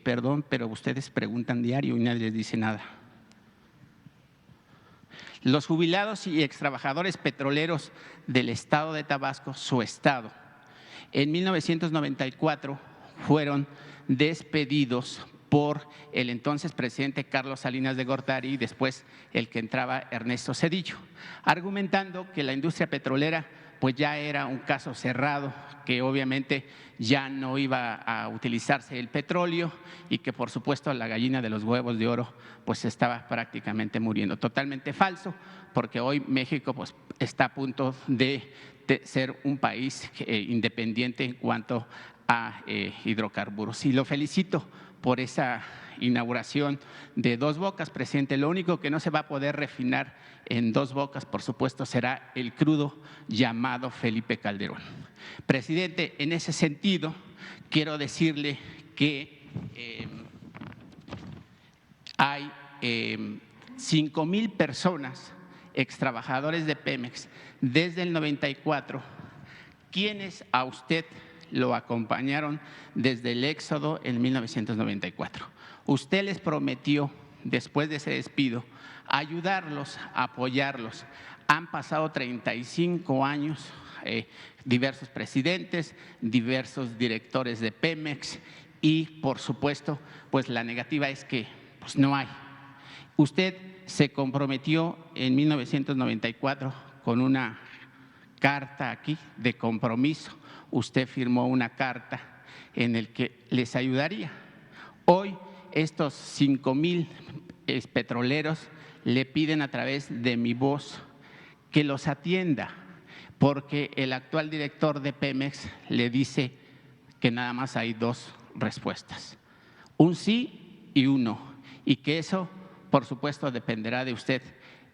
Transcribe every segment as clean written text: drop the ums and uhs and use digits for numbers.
Perdón, pero ustedes preguntan diario y nadie les dice nada. Los jubilados y extrabajadores petroleros del estado de Tabasco, su estado, en 1994 fueron despedidos por el entonces presidente Carlos Salinas de Gortari y después el que entraba Ernesto Zedillo, argumentando que la industria petrolera pues ya era un caso cerrado, que obviamente ya no iba a utilizarse el petróleo y que por supuesto la gallina de los huevos de oro pues estaba prácticamente muriendo. Totalmente falso, porque hoy México pues está a punto de ser un país independiente en cuanto a hidrocarburos. Y lo felicito por esa inauguración de Dos Bocas, presidente. Lo único que no se va a poder refinar en Dos Bocas, por supuesto, será el crudo llamado Felipe Calderón. Presidente, en ese sentido, quiero decirle que hay 5,000 personas, extrabajadores de Pemex, desde el 94, quienes a usted lo acompañaron desde el éxodo en 1994. Usted les prometió, después de ese despido, ayudarlos, apoyarlos. Han pasado 35 años, diversos presidentes, diversos directores de Pemex y, por supuesto, pues la negativa es que pues no hay. Usted se comprometió en 1994 con una carta aquí de compromiso. Usted firmó una carta en la que les ayudaría. Hoy estos 5,000 petroleros le piden a través de mi voz que los atienda, porque el actual director de Pemex le dice que nada más hay dos respuestas, un sí y un no, y que eso, por supuesto, dependerá de usted.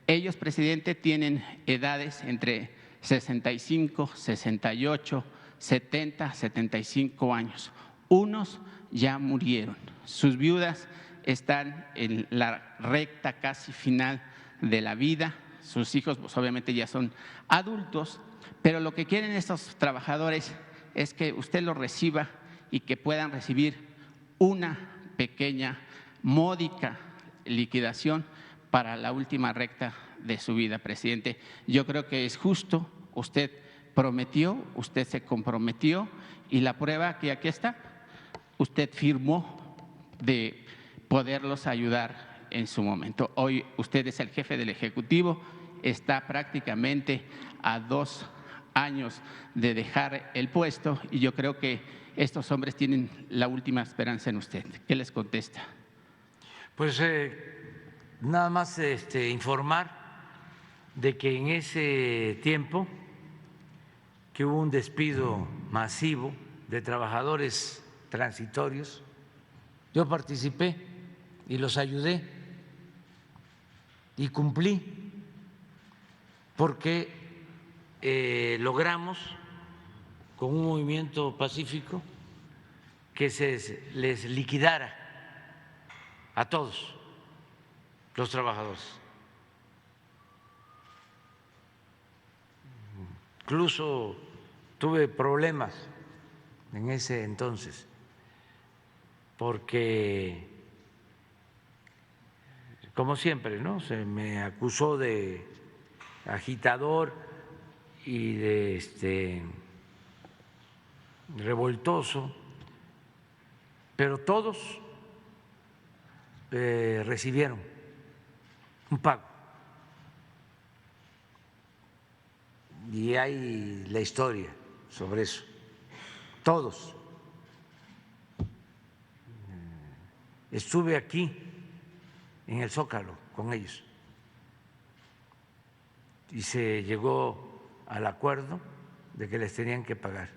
Ellos, presidente, tienen edades entre 65, 68, 70, 75 años. Unos ya murieron, sus viudas están en la recta casi final de la vida, sus hijos pues obviamente ya son adultos, pero lo que quieren estos trabajadores es que usted los reciba y que puedan recibir una pequeña, módica liquidación para la última recta de su vida, presidente. Yo creo que es justo, usted prometió, usted se comprometió y la prueba que aquí está, usted firmó de poderlos ayudar en su momento. Hoy usted es el jefe del Ejecutivo, está prácticamente a 2 años de dejar el puesto y yo creo que estos hombres tienen la última esperanza en usted. ¿Qué les contesta? Pues nada más informar de que en ese tiempo que hubo un despido masivo de trabajadores transitorios, yo participé y los ayudé y cumplí porque logramos con un movimiento pacífico que se les liquidara a todos los trabajadores. Incluso tuve problemas en ese entonces porque, como siempre, ¿no?, se me acusó de agitador y de revoltoso, pero todos recibieron un pago. Y hay la historia sobre eso. Todos. Estuve aquí en el Zócalo con ellos y se llegó al acuerdo de que les tenían que pagar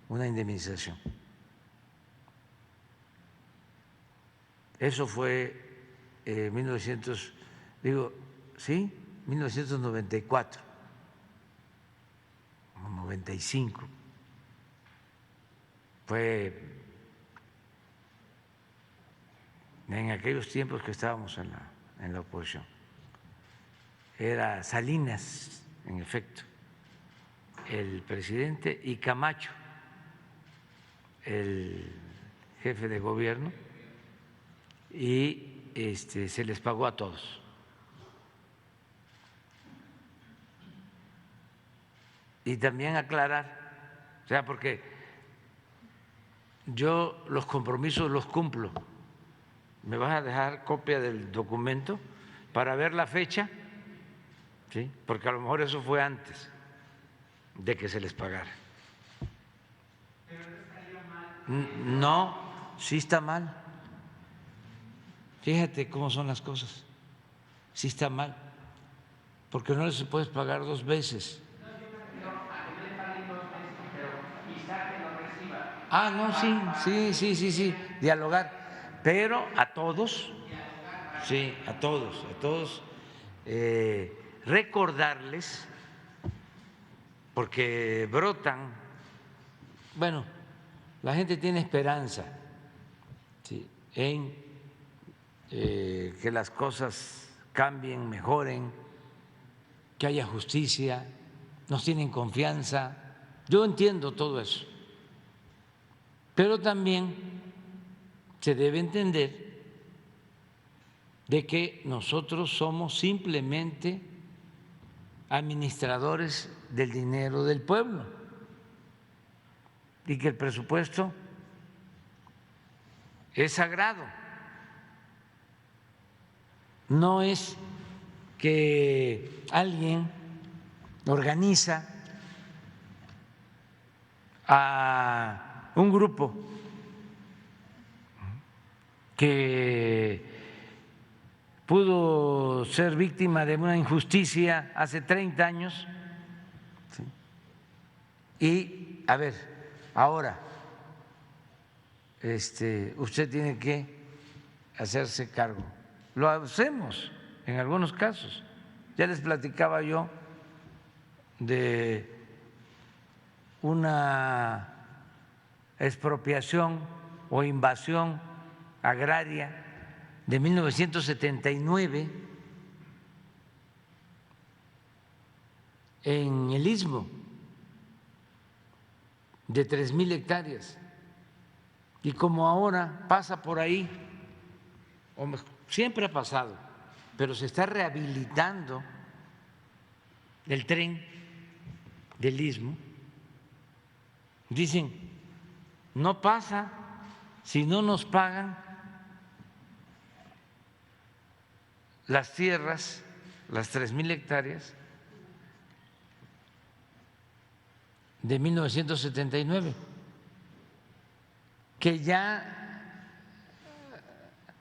una indemnización. Eso fue 1994 o 95. Fue en aquellos tiempos que estábamos en la oposición. Era Salinas, en efecto, el presidente, y Camacho, el jefe de gobierno, y se les pagó a todos. Y también aclarar, o sea, porque yo los compromisos los cumplo. ¿Me vas a dejar copia del documento para ver la fecha? ¿Sí? Porque a lo mejor eso fue antes de que se les pagara. No, sí está mal. Fíjate cómo son las cosas. Sí está mal, porque no les puedes pagar 2 veces. Ah, no, sí, dialogar, pero a todos, sí, a todos, recordarles, porque brotan, bueno, la gente tiene esperanza, ¿sí?, en que las cosas cambien, mejoren, que haya justicia, nos tienen confianza, yo entiendo todo eso. Pero también se debe entender de que nosotros somos simplemente administradores del dinero del pueblo y que el presupuesto es sagrado. No es que alguien organiza a un grupo que pudo ser víctima de una injusticia hace 30 años, ¿sí?, y a ver, ahora usted tiene que hacerse cargo. Lo hacemos en algunos casos. Ya les platicaba yo de una expropiación o invasión agraria de 1979 en el Istmo de 3,000 hectáreas. Y como ahora pasa por ahí, siempre ha pasado, pero se está rehabilitando el tren del Istmo, dicen, no pasa si no nos pagan las tierras, las 3,000 hectáreas de 1979, que ya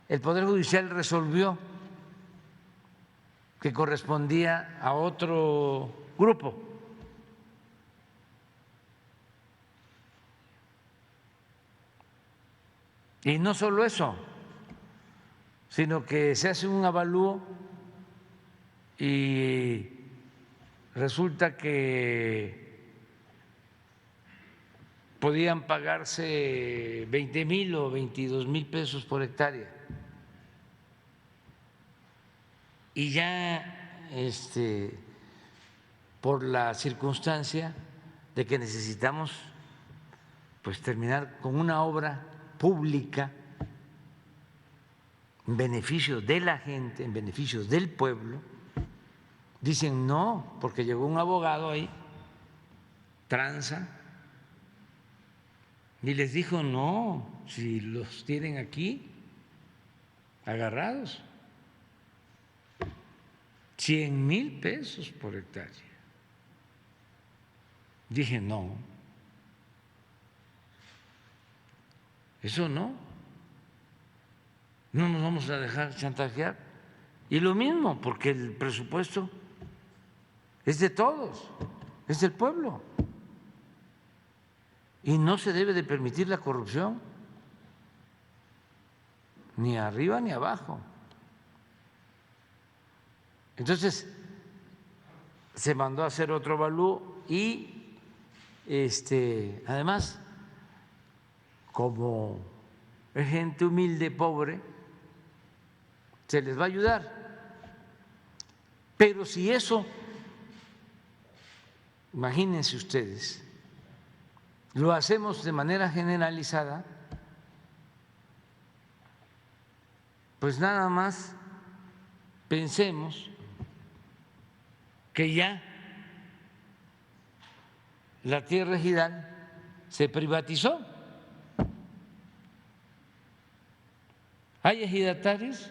el Poder Judicial resolvió que correspondía a otro grupo. Y no solo eso, sino que se hace un avalúo y resulta que podían pagarse 20,000 o 22,000 pesos por hectárea. Y ya por la circunstancia de que necesitamos pues terminar con una obra pública en beneficio de la gente, en beneficio del pueblo, dicen no, porque llegó un abogado ahí, tranza, y les dijo no, si los tienen aquí agarrados, 100,000 pesos por hectárea. Dije no, eso no nos vamos a dejar chantajear. Y lo mismo, porque el presupuesto es de todos, es del pueblo. Y no se debe de permitir la corrupción, ni arriba ni abajo. Entonces, se mandó a hacer otro avalúo y además, como es gente humilde, pobre, se les va a ayudar. Pero si eso, imagínense ustedes, lo hacemos de manera generalizada, pues nada más pensemos que ya la tierra ejidal se privatizó. Hay ejidatarios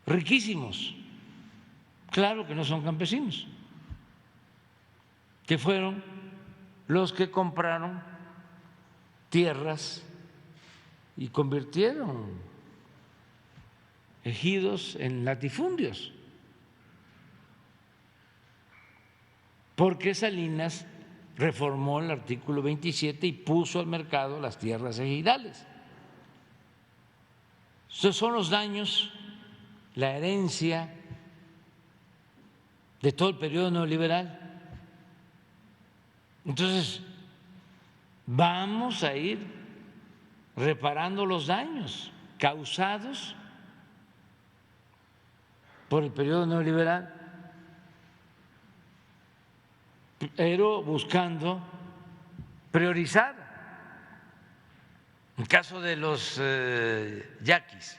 riquísimos, claro que no son campesinos, que fueron los que compraron tierras y convirtieron ejidos en latifundios, porque Salinas reformó el artículo 27 y puso al mercado las tierras ejidales. Esos son los daños, la herencia de todo el periodo neoliberal. Entonces, vamos a ir reparando los daños causados por el periodo neoliberal, pero buscando priorizar. En el caso de los yaquis,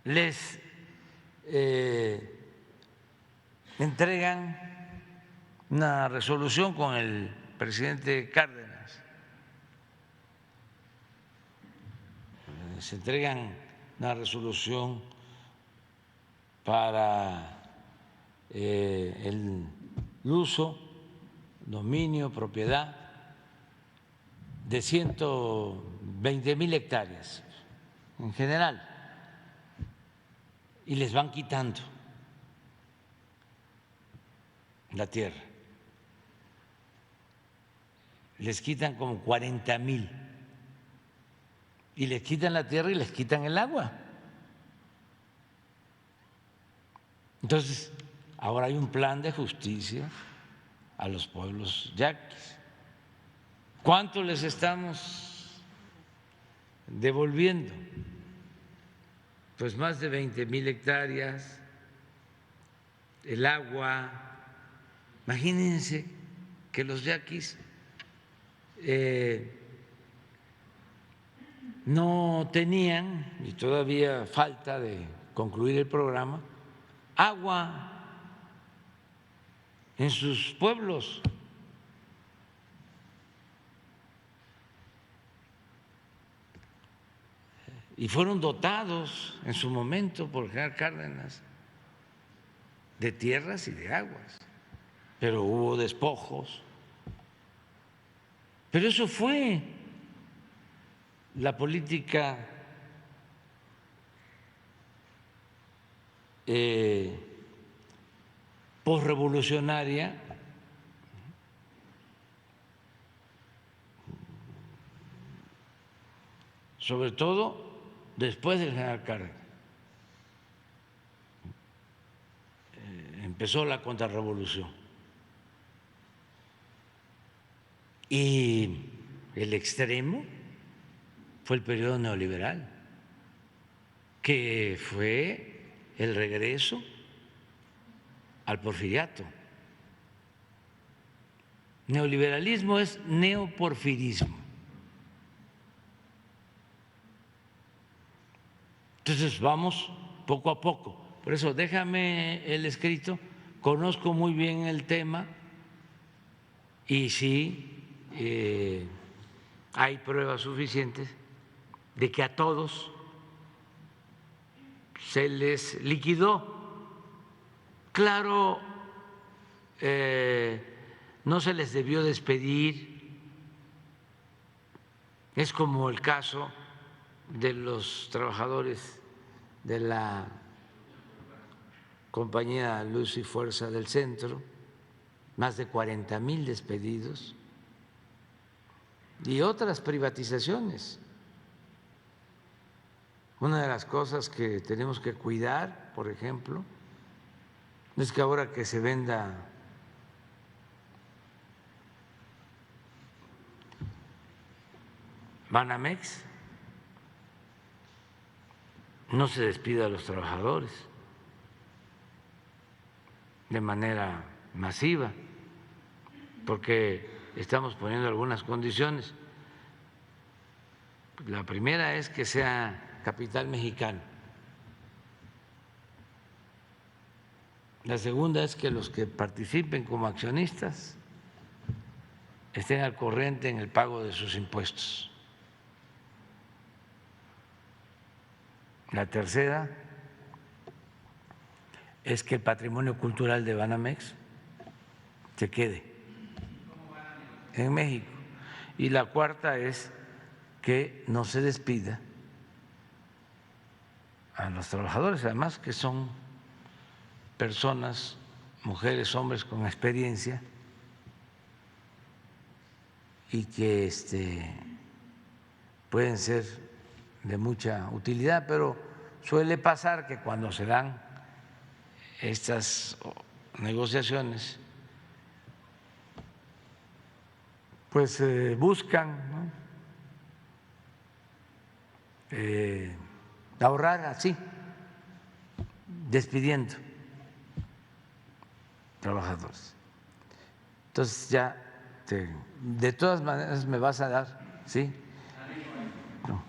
les entregan una resolución con el presidente Cárdenas, les entregan una resolución para el uso, dominio, propiedad de 120,000 hectáreas en general, y les van quitando la tierra, les quitan como 40,000, y les quitan la tierra y les quitan el agua. Entonces, ahora hay un plan de justicia a los pueblos yaquis. ¿Cuánto les estamos devolviendo? Pues más de 20,000 hectáreas, el agua. Imagínense que los yaquis no tenían, y todavía falta de concluir el programa, agua en sus pueblos. Y fueron dotados en su momento por el general Cárdenas de tierras y de aguas, pero hubo despojos. Pero eso fue la política posrevolucionaria sobre todo después del general Cárdenas. Empezó la contrarrevolución y el extremo fue el periodo neoliberal, que fue el regreso al porfiriato. Neoliberalismo es neoporfirismo. Entonces vamos poco a poco. Por eso déjame el escrito, conozco muy bien el tema y sí hay pruebas suficientes de que a todos se les liquidó. Claro, no se les debió despedir, es como el caso de los trabajadores de la compañía Luz y Fuerza del Centro, más de 40,000 despedidos, y otras privatizaciones. Una de las cosas que tenemos que cuidar, por ejemplo, es que ahora que se venda Banamex, no se despida a los trabajadores de manera masiva, porque estamos poniendo algunas condiciones. La primera es que sea capital mexicano. La segunda es que los que participen como accionistas estén al corriente en el pago de sus impuestos. La tercera es que el patrimonio cultural de Banamex se quede en México. Y la cuarta es que no se despida a los trabajadores, además que son personas, mujeres, hombres con experiencia y que pueden ser de mucha utilidad, pero suele pasar que cuando se dan estas negociaciones, pues buscan, ¿no? Ahorrar así, despidiendo trabajadores. Entonces ya, de todas maneras me vas a dar, ¿sí? No.